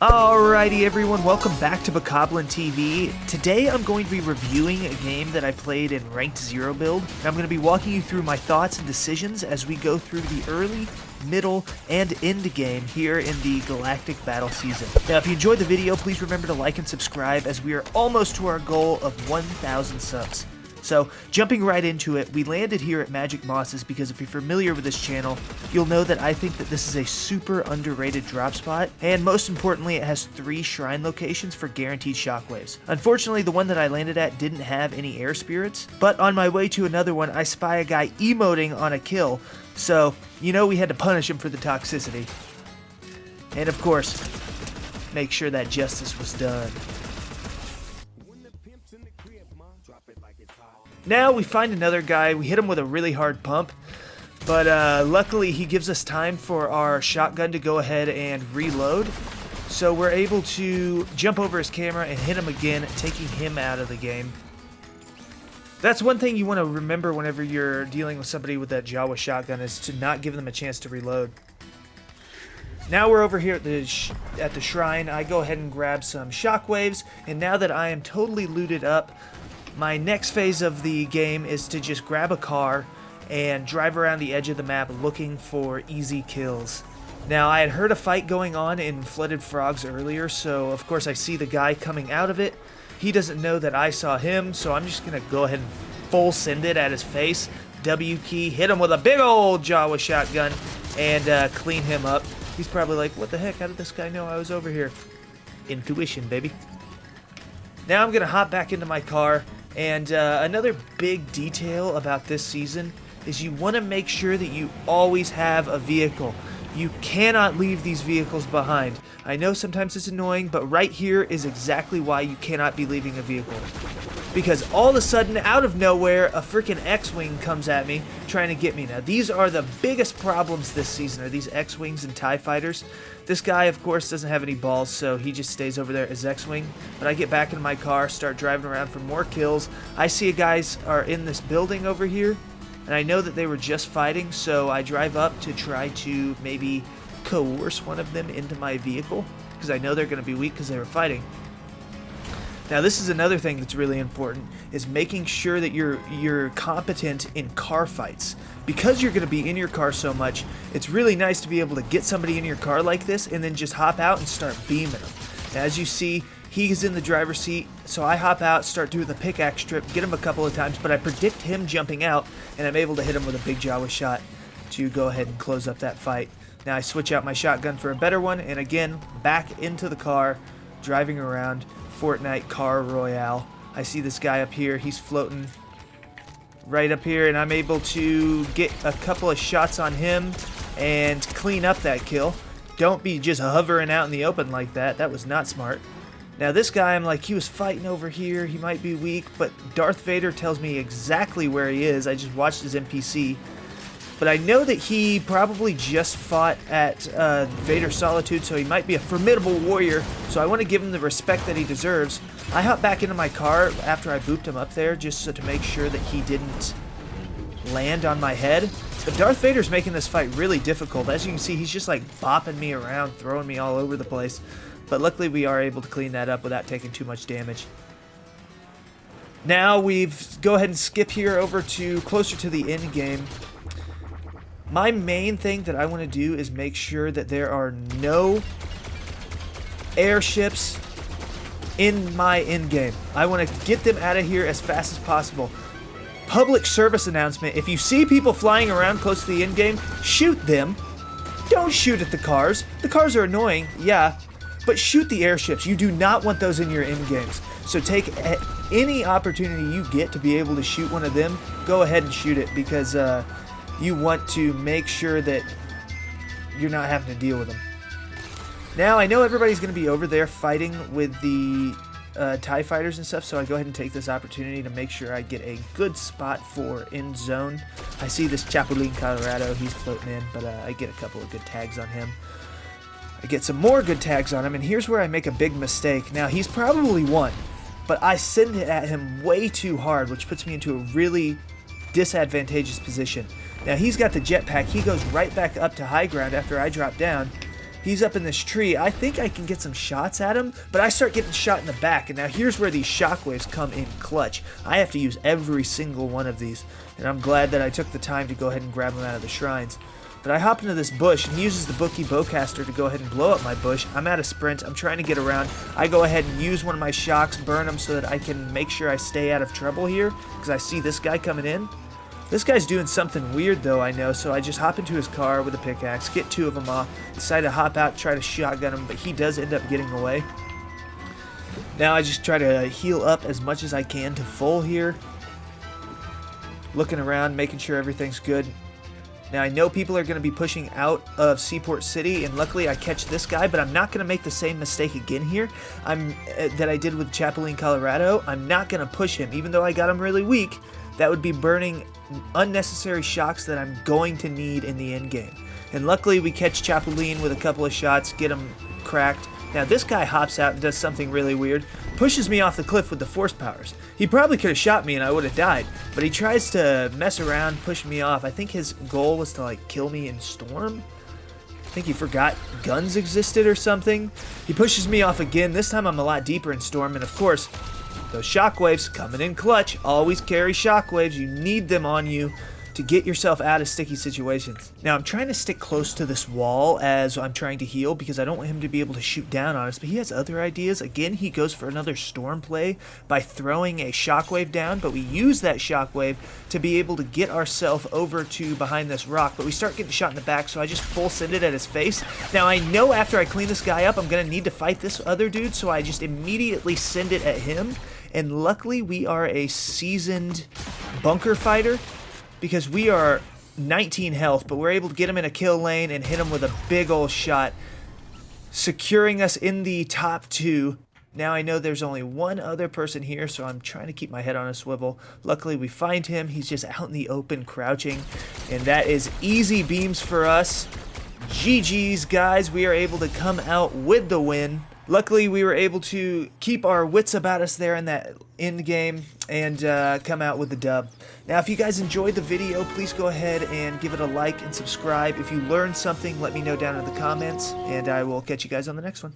Alrighty everyone, welcome back to Bokoblin TV. Today I'm going to be reviewing a game that I played in Ranked ZeroBuild. I'm going to be walking you through my thoughts and decisions as we go through the early, middle, and end game here in the Galactic Battle Season. Now if you enjoyed the video, please remember to like and subscribe as we are almost to our goal of 1,000 subs. So, jumping right into it, we landed here at Magic Mosses because if you're familiar with this channel, you'll know that I think that this is a super underrated drop spot, and most importantly, it has 3 shrine locations for guaranteed shockwaves. Unfortunately, the one that I landed at didn't have any air spirits, but on my way to another one, I spy a guy emoting on a kill, so, you know we had to punish him for the toxicity. And of course, make sure that justice was done. Now we find another guy, we hit him with a really hard pump, but luckily he gives us time for our shotgun to go ahead and reload, so we're able to jump over his camera and hit him again, taking him out of the game. That's one thing you want to remember whenever you're dealing with somebody with that Jawa shotgun, is to not give them a chance to reload. Now we're over here at the shrine. I go ahead and grab some shockwaves, and now that I am totally looted up, my next phase of the game is to just grab a car and drive around the edge of the map looking for easy kills. Now, I had heard a fight going on in Flooded Frogs earlier, so of course I see the guy coming out of it. He doesn't know that I saw him, so I'm just going to go ahead and full send it at his face. W key, hit him with a big old Jawa shotgun, and clean him up. He's probably like, what the heck, how did this guy know I was over here? Intuition, baby. Now I'm going to hop back into my car. And another big detail about this season is you want to make sure that you always have a vehicle. You cannot leave these vehicles behind. I know sometimes it's annoying, but right here is exactly why you cannot be leaving a vehicle. Because all of a sudden, out of nowhere, a freaking X-Wing comes at me, trying to get me. Now, these are the biggest problems this season, are these X-Wings and TIE Fighters. This guy, of course, doesn't have any balls, so he just stays over there as X-Wing. But I get back in my car, start driving around for more kills. I see guys are in this building over here, and I know that they were just fighting, so I drive up to try to maybe coerce one of them into my vehicle, because I know they're going to be weak because they were fighting. Now, this is another thing that's really important, is making sure that you're competent in car fights. Because you're going to be in your car so much, it's really nice to be able to get somebody in your car like this and then just hop out and start beaming them. Now, as you see, he's in the driver's seat, so I hop out, start doing the pickaxe trip, get him a couple of times, but I predict him jumping out, and I'm able to hit him with a big Jawa shot to go ahead and close up that fight. Now, I switch out my shotgun for a better one, and again, back into the car, driving around. Fortnite Car Royale. I see this guy up here. He's floating right up here, and I'm able to get a couple of shots on him and clean up that kill. Don't be just hovering out in the open like that. That was not smart. Now this guy, I'm like, he was fighting over here. He might be weak, but Darth Vader tells me exactly where he is. I just watched his NPC. But I know that he probably just fought at Vader Solitude, so he might be a formidable warrior, so I want to give him the respect that he deserves. I hop back into my car after I booped him up there, just so to make sure that he didn't land on my head. But Darth Vader's making this fight really difficult. As you can see, he's just like bopping me around, throwing me all over the place. But luckily we are able to clean that up without taking too much damage. Now go ahead and skip here over to closer to the end game. My main thing that I want to do is make sure that there are no airships in my end game. I want to get them out of here as fast as possible. Public service announcement: if you see people flying around close to the end game, shoot them. Don't shoot at the cars. The cars are annoying, yeah, but shoot the airships. You do not want those in your end games. So take any opportunity you get to be able to shoot one of them, go ahead and shoot it, because you want to make sure that you're not having to deal with them. Now, I know everybody's going to be over there fighting with the TIE Fighters and stuff, so I go ahead and take this opportunity to make sure I get a good spot for end zone. I see this Chapulín Colorado, he's floating in, but I get a couple of good tags on him. I get some more good tags on him, and here's where I make a big mistake. Now, he's probably won, but I send it at him way too hard, which puts me into a really disadvantageous position. Now, he's got the jetpack. He goes right back up to high ground after I drop down. He's up in this tree. I think I can get some shots at him, but I start getting shot in the back. And now here's where these shockwaves come in clutch. I have to use every single one of these, and I'm glad that I took the time to go ahead and grab them out of the shrines. But I hop into this bush, and he uses the bookie bowcaster to go ahead and blow up my bush. I'm at a sprint. I'm trying to get around. I go ahead and use one of my shocks, burn them so that I can make sure I stay out of trouble here, because I see this guy coming in. This guy's doing something weird though, I know, so I just hop into his car with a pickaxe, get 2 of them off, decide to hop out, try to shotgun him, but he does end up getting away. Now I just try to heal up as much as I can to full here. Looking around, making sure everything's good. Now I know people are going to be pushing out of Seaport City, and luckily I catch this guy, but I'm not going to make the same mistake again here that I did with Chapulín, Colorado. I'm not going to push him, even though I got him really weak. That would be burning unnecessary shocks that I'm going to need in the end game. And luckily we catch Chapulín with a couple of shots, get him cracked. Now this guy hops out and does something really weird, pushes me off the cliff with the force powers. He probably could have shot me and I would have died, but he tries to mess around, push me off. I think his goal was to like kill me in storm. I think he forgot guns existed or something. He pushes me off again. This time I'm a lot deeper in storm, and of course those shockwaves coming in clutch. Always carry shockwaves. You need them on you to get yourself out of sticky situations. Now I'm trying to stick close to this wall as I'm trying to heal because I don't want him to be able to shoot down on us, but he has other ideas. Again, he goes for another storm play by throwing a shockwave down, but we use that shockwave to be able to get ourselves over to behind this rock, but we start getting shot in the back, so I just full send it at his face. Now I know after I clean this guy up I'm gonna need to fight this other dude, so I just immediately send it at him, and luckily we are a seasoned bunker fighter, because we are 19 health, but we're able to get him in a kill lane and hit him with a big old shot, securing us in the top 2. Now I know there's only one other person here, so I'm trying to keep my head on a swivel. Luckily we find him. He's just out in the open crouching, and that is easy beams for us. GG's, guys. We are able to come out with the win. Luckily, we were able to keep our wits about us there in that end game and come out with the dub. Now, if you guys enjoyed the video, please go ahead and give it a like and subscribe. If you learned something, let me know down in the comments, and I will catch you guys on the next one.